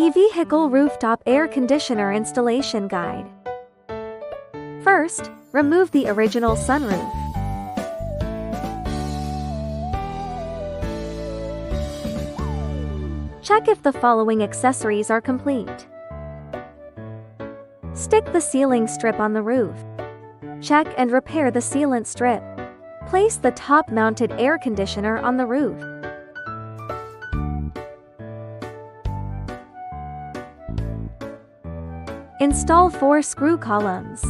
E-Vehicle Rooftop Air Conditioner Installation Guide. First, remove the original sunroof. Check if the following accessories are complete. Stick the sealing strip on the roof. Check and repair the sealant strip. Place the top-mounted air conditioner on the roof. Install 4 screw columns.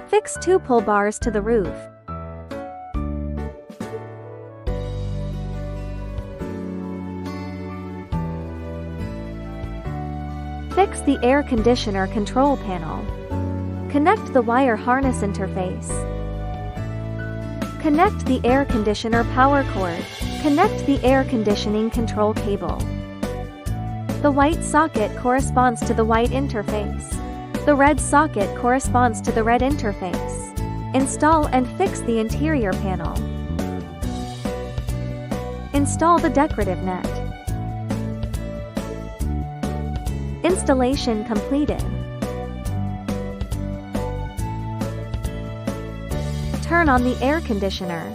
Fix 2 pull bars to the roof. Fix the air conditioner control panel. Connect the wire harness interface. Connect the air conditioner power cord. Connect the air conditioning control cable. The white socket corresponds to the white interface. The red socket corresponds to the red interface. Install and fix the interior panel. Install the decorative net. Installation completed. Turn on the air conditioner.